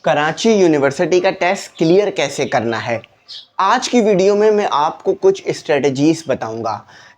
Karachi university का test clear कैसे करना है। आज की वीडियो में मैं आपको कुछ स्ट्रेटजीज बताऊंगा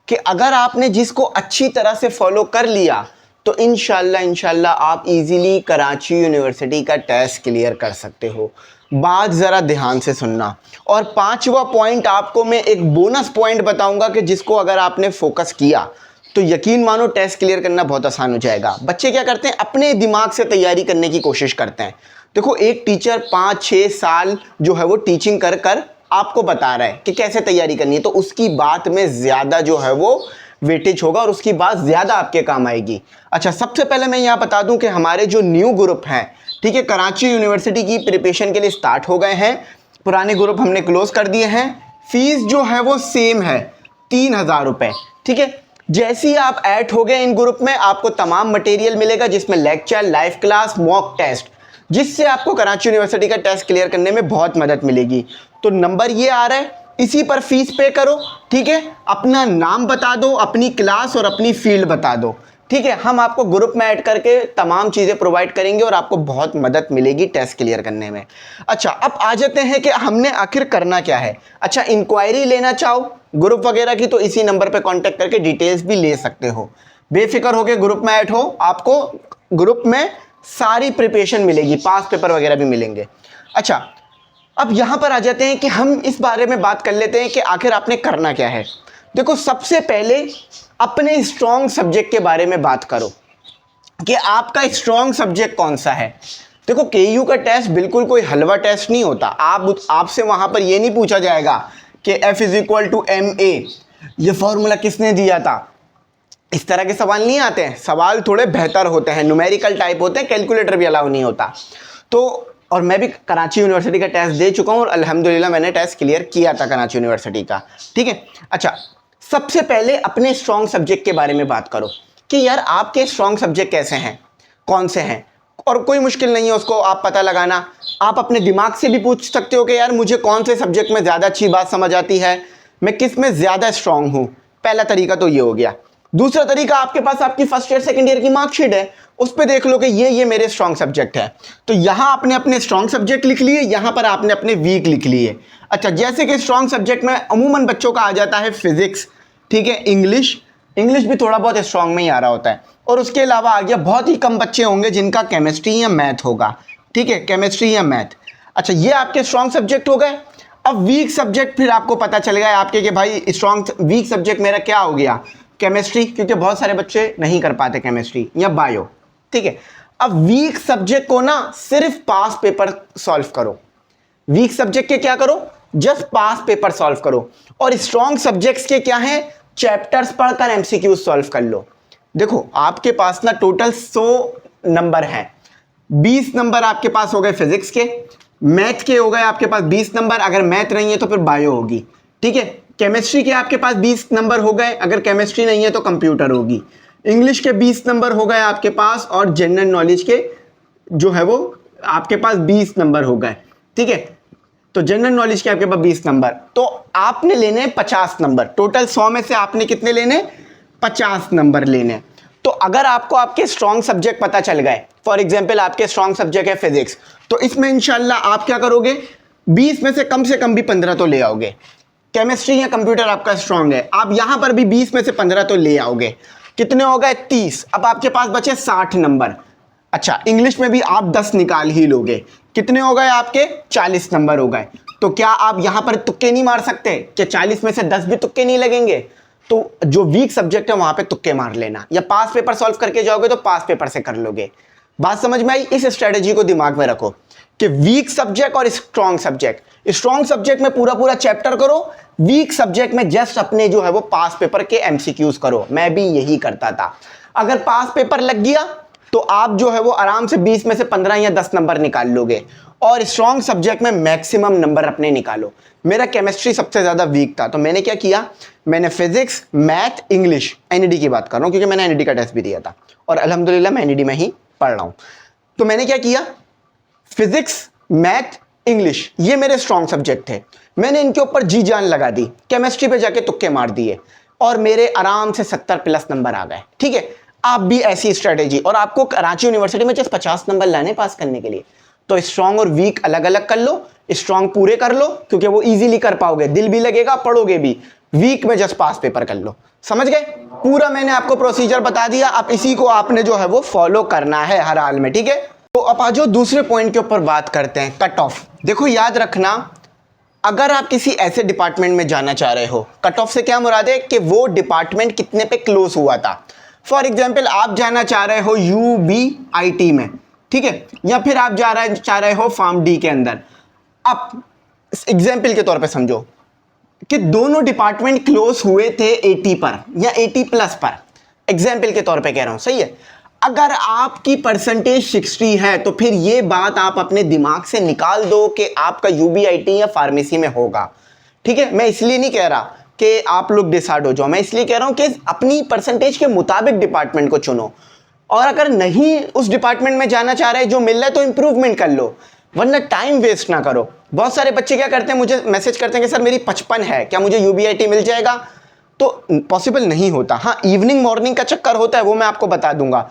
कि अगर आपने जिसको अच्छी तरह से फॉलो कर लिया तो इंशाल्लाह आप इजीली कराची यूनिवर्सिटी का टेस्ट क्लियर कर सकते हो। बात ज़रा ध्यान से सुनना। और पांचवा पॉइंट आपको मैं एक बोनस पॉइंट बताऊंगा कि जिसको अगर आपने फोकस किया तो यकीन मानो टेस्ट क्लियर करना बहुत आसान हो जाएगा। बच्चे क्या करते हैं, अपने दिमाग से तैयारी करने की कोशिश करते हैं। देखो, एक टीचर 5-6 साल जो है वो टीचिंग कर कर आपको बता रहा है कि कैसे तैयारी करनी है, तो उसकी बात में ज़्यादा जो है वो वेटेज होगा और उसकी बात ज़्यादा आपके काम आएगी। अच्छा, सबसे पहले मैं यहाँ बता दूं कि हमारे जो न्यू ग्रुप हैं, ठीक है, कराची यूनिवर्सिटी की प्रिपरेशन के लिए स्टार्ट हो गए हैं। पुराने ग्रुप हमने क्लोज कर दिए हैं। फीस जो है वो सेम है, 3000 रुपये। ठीक है, जैसे ही आप ऐड हो गए इन ग्रुप में, आपको तमाम मटेरियल मिलेगा जिसमें lecture, live class, mock test, जिससे आपको कराची यूनिवर्सिटी का टेस्ट क्लियर करने में बहुत मदद मिलेगी। तो नंबर ये आ रहा है, इसी पर फीस पे करो। ठीक है, अपना नाम बता दो, अपनी क्लास और अपनी फील्ड बता दो। ठीक है, हम आपको ग्रुप में ऐड करके तमाम चीज़ें प्रोवाइड करेंगे और आपको बहुत मदद मिलेगी टेस्ट क्लियर करने में। अच्छा, अब आ जाते हैं कि हमने आखिर करना क्या है। अच्छा, इंक्वायरी लेना चाहो ग्रुप वगैरह की तो इसी नंबर पे कांटेक्ट करके डिटेल्स भी ले सकते हो। बेफिक्र होकर ग्रुप में ऐड हो, आपको ग्रुप में सारी प्रिपरेशन मिलेगी, पास पेपर वगैरह भी मिलेंगे। अच्छा, अब यहां पर आ जाते हैं कि हम इस बारे में बात कर लेते हैं कि आखिर आपने करना क्या है। देखो, सबसे पहले अपने स्ट्रॉन्ग सब्जेक्ट के बारे में बात करो कि आपका स्ट्रॉन्ग सब्जेक्ट कौन सा है। देखो, केयू का टेस्ट बिल्कुल कोई हलवा टेस्ट नहीं होता। आपसे वहां पर यह नहीं पूछा जाएगा कि F=ma, ये फॉर्मूला किसने दिया था। इस तरह के सवाल नहीं आते हैं। सवाल थोड़े बेहतर होते हैं, न्यूमेरिकल टाइप होते हैं, कैलकुलेटर भी अलाउ नहीं होता। तो और मैं भी कराची यूनिवर्सिटी का टेस्ट दे चुका हूं और अल्हम्दुलिल्लाह मैंने टेस्ट क्लियर किया था कराची यूनिवर्सिटी का। ठीक है, अच्छा, सबसे पहले अपने स्ट्रॉन्ग सब्जेक्ट के बारे में बात करो कि यार आपके स्ट्रॉन्ग सब्जेक्ट कैसे हैं, कौन से हैं। और कोई मुश्किल नहीं है उसको आप पता लगाना। आप अपने दिमाग से भी पूछ सकते हो कि यार मुझे कौन से सब्जेक्ट में ज़्यादा अच्छी बात समझ आती है, मैं किस में ज़्यादा स्ट्रॉन्ग हूँ। पहला तरीका तो ये हो गया। दूसरा तरीका, आपके पास आपकी फर्स्ट ईयर सेकंड ईयर की मार्कशीट है, उस पर देख लो कि ये मेरे स्ट्रॉन्ग सब्जेक्ट है। तो यहां आपने अपने स्ट्रॉन्ग सब्जेक्ट लिख लिए, यहां पर आपने अपने वीक लिख लिए। अच्छा, जैसे कि स्ट्रॉन्ग सब्जेक्ट में अमूमन बच्चों का आ जाता है फिजिक्स, ठीक है, इंग्लिश भी थोड़ा बहुत स्ट्रॉन्ग में ही आ रहा होता है। और उसके अलावा आ गया, बहुत ही कम बच्चे होंगे जिनका केमिस्ट्री या मैथ होगा। ठीक है, केमिस्ट्री या मैथ। अच्छा, ये आपके स्ट्रॉन्ग सब्जेक्ट हो गए। अब वीक सब्जेक्ट फिर आपको पता चल गया आपके कि भाई स्ट्रॉन्ग वीक सब्जेक्ट मेरा क्या हो गया, केमिस्ट्री, क्योंकि बहुत सारे बच्चे नहीं कर पाते केमिस्ट्री या बायो। ठीक है, अब वीक सब्जेक्ट को ना सिर्फ पास पेपर सॉल्व करो। वीक सब्जेक्ट के क्या करो, जस्ट पास पेपर सॉल्व करो। और स्ट्रॉन्ग सब्जेक्ट्स के क्या है, चैप्टर्स पढ़कर एमसीक्यू सॉल्व कर लो। देखो, आपके पास ना टोटल 100 नंबर हैं। 20 नंबर आपके पास हो गए फिजिक्स के, मैथ के हो गए आपके पास 20 नंबर, अगर मैथ नहीं है तो फिर बायो होगी। ठीक है, केमिस्ट्री के आपके पास 20 नंबर हो गए, अगर केमिस्ट्री नहीं है तो कंप्यूटर होगी। इंग्लिश के 20 नंबर हो गए आपके पास, और जनरल नॉलेज के जो है वो आपके पास 20 नंबर हो गए। ठीक है, तो जनरल नॉलेज के आपके पास 20 नंबर, तो आपने लेने 50 नंबर। टोटल 100 में से आपने कितने लेने, 50 नंबर लेने। तो अगर आपको आपके स्ट्रॉन्ग सब्जेक्ट पता चल गए, फॉर एग्जाम्पल आपके स्ट्रॉन्ग सब्जेक्ट है फिजिक्स, तो इसमें इंशाल्लाह आप क्या करोगे, 20 में से कम भी 15 तो ले आओगे। केमिस्ट्री या कंप्यूटर आपका स्ट्रॉन्ग है, आप यहां पर भी 20 में से 15 तो ले आओगे। कितने हो गए, 30। अब आपके पास बचे 60 नंबर। अच्छा, इंग्लिश में भी आप 10 निकाल ही लोगे। कितने हो गए आपके, 40 नंबर हो गए। तो क्या आप यहां पर तुक्के नहीं मार सकते कि 40 में से 10 भी तुक्के नहीं लगेंगे। तो जो वीक सब्जेक्ट है वहां पे तुक्के मार लेना, या पास पेपर सॉल्व करके जाओगे तो पास पेपर से कर लोगे। बात समझ में आई। इस स्ट्रेटेजी को दिमाग में रखो कि वीक सब्जेक्ट और स्ट्रॉन्ग सब्जेक्ट। स्ट्रॉन्ग सब्जेक्ट में पूरा पूरा चैप्टर करो, वीक सब्जेक्ट में जस्ट अपने जो है वो पास पेपर के एमसीक्यूज करो। मैं भी यही करता था। अगर पास पेपर लग गया तो आप जो है वो आराम से 20 में से 15 या 10 नंबर निकाल लोगे, और स्ट्रॉन्ग सब्जेक्ट में मैक्सिमम नंबर अपने निकालो। मेरा केमिस्ट्री सबसे ज्यादा वीक था, तो मैंने क्या किया, मैंने फिजिक्स, मैथ, इंग्लिश, एनईडी की बात कर रहा हूं क्योंकि मैंने एनईडी का टेस्ट भी दिया था और अल्हम्दुलिल्लाह मैं एनईडी में ही पढ़ रहा हूं। तो मैंने क्या किया, फिजिक्स, मैथ, इंग्लिश, ये मेरे स्ट्रॉन्ग सब्जेक्ट थे। मैंने इनके ऊपर जी जान लगा दी, केमिस्ट्री पे जाके तुक्के मार दिए और मेरे आराम से 70+ नंबर आ गए। ठीक है, आप भी ऐसी स्ट्रेटेजी, और आपको कराची यूनिवर्सिटी में जस्ट 50 नंबर लाने पास करने के लिए, तो स्ट्रांग और वीक अलग अलग कर लो, स्ट्रांग पूरे कर लो क्योंकि वो इजीली कर पाओगे, दिल भी लगेगा, पढ़ोगे भी। वीक में जस्ट पास पेपर कर लो। समझ गए? पूरा मैंने आपको प्रोसीजर बता दिया, अब इसी को आपने जो है वो फॉलो करना है हर हाल में, ठीक है। तो अब आ जाओ दूसरे पॉइंट के ऊपर बात करते हैं, कट ऑफ। देखो याद रखना, अगर आप किसी ऐसे डिपार्टमेंट में जाना चाह रहे हो, कट ऑफ से क्या मुराद है कि वो डिपार्टमेंट कितने पे क्लोज हुआ था। फॉर एग्जाम्पल आप जाना चाह रहे हो UBIT में, ठीक है, या फिर आप चाह रहे हो फार्म डी के अंदर। अब एग्जाम्पल के तौर पे समझो कि दोनों डिपार्टमेंट क्लोज हुए थे 80 पर या 80 प्लस पर, एग्जाम्पल के तौर पे कह रहा हूं, सही है। अगर आपकी परसेंटेज 60 है तो फिर ये बात आप अपने दिमाग से निकाल दो कि आपका UBIT या फार्मेसी में होगा, ठीक है। मैं इसलिए नहीं कह रहा कि आप लोग डिसाइड हो जाओ, मैं इसलिए कह रहा हूं कि अपनी परसेंटेज के मुताबिक डिपार्टमेंट को चुनो, और अगर नहीं उस डिपार्टमेंट में जाना चाह रहे जो मिल रहा है तो इंप्रूवमेंट कर लो, वरना टाइम वेस्ट ना करो। बहुत सारे बच्चे क्या करते हैं, मुझे मैसेज करते हैं कि सर मेरी 55 है, क्या मुझे UBIT मिल जाएगा? तो पॉसिबल नहीं होता। हाँ, इवनिंग मॉर्निंग का चक्कर होता है, वो मैं आपको बता दूंगा।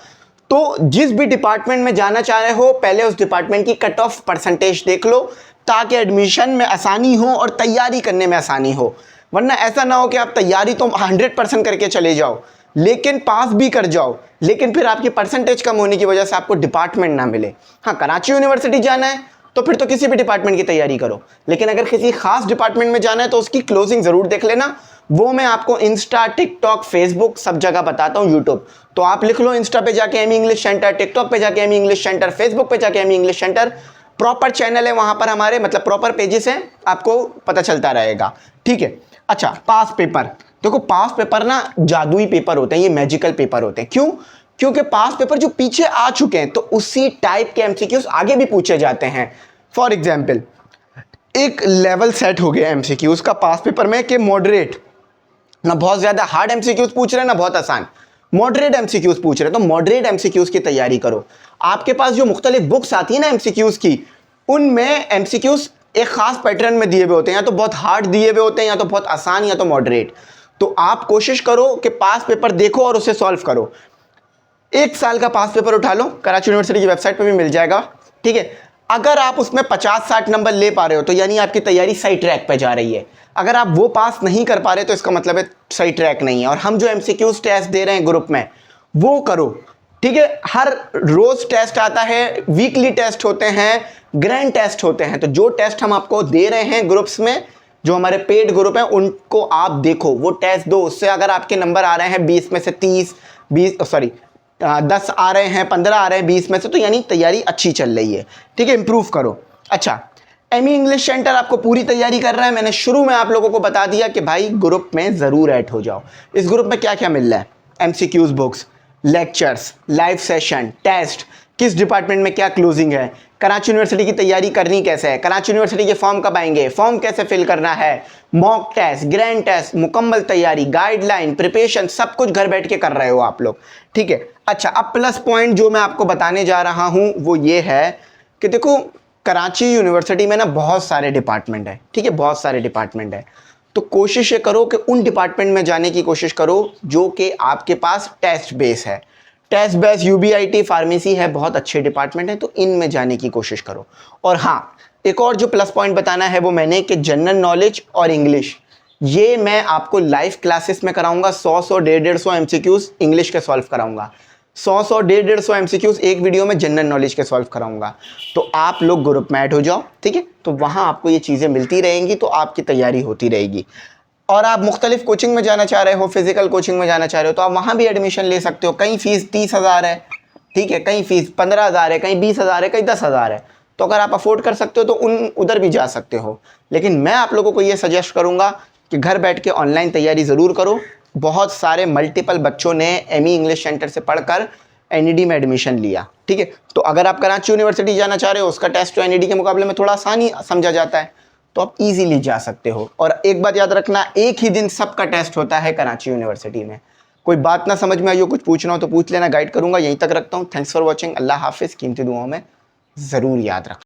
तो जिस भी डिपार्टमेंट में जाना चाह रहे हो, पहले उस डिपार्टमेंट की कट ऑफ परसेंटेज देख लो ताकि एडमिशन में आसानी हो और तैयारी करने में आसानी हो। वरना ऐसा ना हो कि आप तैयारी तो 100% करके चले जाओ लेकिन पास भी कर जाओ, लेकिन फिर आपकी परसेंटेज कम होने की वजह से आपको डिपार्टमेंट ना मिले। हाँ, कराची यूनिवर्सिटी जाना है तो फिर तो किसी भी डिपार्टमेंट की तैयारी करो, लेकिन अगर किसी खास डिपार्टमेंट में जाना है तो उसकी क्लोजिंग जरूर देख लेना। वो मैं आपको इंस्टा, टिकटॉक, फेसबुक सब जगह बताता हूँ, यूट्यूब। तो आप लिख लो इंस्टा पे जाके एमी इंग्लिश सेंटर, टिकटॉक पे जाके एमी इंग्लिश सेंटर, फेसबुक पे जाके Amy English centre. Proper channel है वहां पर हमारे, मतलब प्रॉपर पेजेस हैं, आपको पता चलता रहेगा, ठीक है। अच्छा, पास पेपर। देखो पास पेपर ना जादुई पेपर होते हैं, ये मैजिकल पेपर होते हैं। क्यों? क्योंकि पास पेपर जो पीछे आ चुके हैं तो उसी टाइप के MCQs आगे भी पूछे जाते हैं। फॉर एग्जाम्पल एक लेवल सेट हो गया MCQs का पास पेपर में कि मॉडरेट, ना बहुत ज्यादा हार्ड MCQs पूछ रहे हैं ना बहुत आसान, मॉडरेट MCQs पूछ रहे हैं। तो मॉडरेट MCQs की तैयारी करो। आपके पास जो मुख्तलिफ बुक्स आती है ना MCQs की, उनमें MCQs एक खास पैटर्न में दिए हुए होते हैं, या तो बहुत हार्ड दिए हुए होते हैं, या तो बहुत आसान, या तो मॉडरेट। तो आप कोशिश करो कि पास पेपर देखो और उसे सॉल्व करो। 1 साल का पास पेपर उठा लो, कराची यूनिवर्सिटी की वेबसाइट पे भी मिल जाएगा, ठीक है। अगर आप उसमें 50-60 नंबर ले पा रहे हो तो यानी आपकी तैयारी सही ट्रैक पे जा रही है। अगर आप वो पास नहीं कर पा रहे तो इसका मतलब है सही ट्रैक नहीं है। और हम जो MCQs टेस्ट दे रहे हैं ग्रुप में वो करो, ठीक है। हर रोज टेस्ट आता है, वीकली टेस्ट होते हैं, ग्रैंड टेस्ट होते हैं। तो जो टेस्ट हम आपको दे रहे हैं ग्रुप्स में, जो हमारे पेड ग्रुप हैं, उनको आप देखो, वो टेस्ट दो। उससे अगर आपके नंबर आ रहे हैं 20 में से 30, 10 आ रहे हैं, 15 आ रहे हैं 20 में से, तो यानी तैयारी अच्छी चल रही है, ठीक है। इंप्रूव करो। अच्छा, एमी इंग्लिश सेंटर आपको पूरी तैयारी कर रहा है। मैंने शुरू में आप लोगों को बता दिया कि भाई ग्रुप में ज़रूर ऐड हो जाओ। इस ग्रुप में क्या क्या मिल रहा है? MCQs books, lectures, live session, test, किस डिपार्टमेंट में क्या क्लोजिंग है, कराची यूनिवर्सिटी की तैयारी करनी कैसे है, कराची यूनिवर्सिटी के फॉर्म कब आएंगे, फॉर्म कैसे फिल करना है, मॉक टेस्ट, ग्रैंड टेस्ट, मुकम्मल तैयारी, गाइडलाइन, प्रिपरेशन, सब कुछ घर बैठ के कर रहे हो आप लोग, ठीक है। अच्छा, अब प्लस पॉइंट जो मैं आपको बताने जा रहा हूं वो ये है कि देखो कराची यूनिवर्सिटी में ना बहुत सारे डिपार्टमेंट है, ठीक है, बहुत सारे डिपार्टमेंट है। तो कोशिश ये करो कि उन डिपार्टमेंट में जाने की कोशिश करो जो कि आपके पास टेस्ट बेस है। टेस्ट बेस UBIT, फार्मेसी है, बहुत अच्छे डिपार्टमेंट है, तो इनमें जाने की कोशिश करो। और हाँ, एक और जो प्लस पॉइंट बताना है वो मैंने कि जनरल नॉलेज और इंग्लिश, ये मैं आपको लाइव क्लासेस में कराऊंगा। 100 150 MCQs इंग्लिश के सॉल्व कराऊंगा, 100 150 MCQs एक वीडियो में जनरल नॉलेज के सॉल्व कराऊंगा। तो आप लोग ग्रुप में ऐड हो जाओ, ठीक है। तो वहां आपको ये चीज़ें मिलती रहेंगी, तो आपकी तैयारी होती रहेगी। और आप मुख्तलिफ कोचिंग में जाना चाह रहे हो, फिजिकल कोचिंग में जाना चाह रहे हो, तो आप वहाँ भी एडमिशन ले सकते हो। कहीं फीस 30,000 है, ठीक है, कहीं फीस 15,000 है, कहीं 20,000 है, कहीं 10,000 है। तो अगर आप अफोर्ड कर सकते हो तो उधर भी जा सकते हो। लेकिन मैं आप लोगों को ये सजेस्ट करूँगा कि घर बैठ के ऑनलाइन तैयारी ज़रूर करो। बहुत सारे मल्टीपल बच्चों ने एमी इंग्लिश सेंटर से पढ़कर NED में एडमिशन लिया, ठीक है। तो अगर आप कराची यूनिवर्सिटी जाना चाह रहे हो, उसका टेस्ट तो NED के मुकाबले में थोड़ा आसानी समझा जाता है, तो आप इजीली जा सकते हो। और एक बात याद रखना, एक ही दिन सबका टेस्ट होता है कराची यूनिवर्सिटी में। कोई बात ना समझ में आई हो, कुछ पूछना हो तो पूछ लेना, गाइड करूंगा। यहीं तक रखता हूँ। Thanks for watching. अल्लाह हाफिज़। कीमती दुआओं में ज़रूर याद रखना।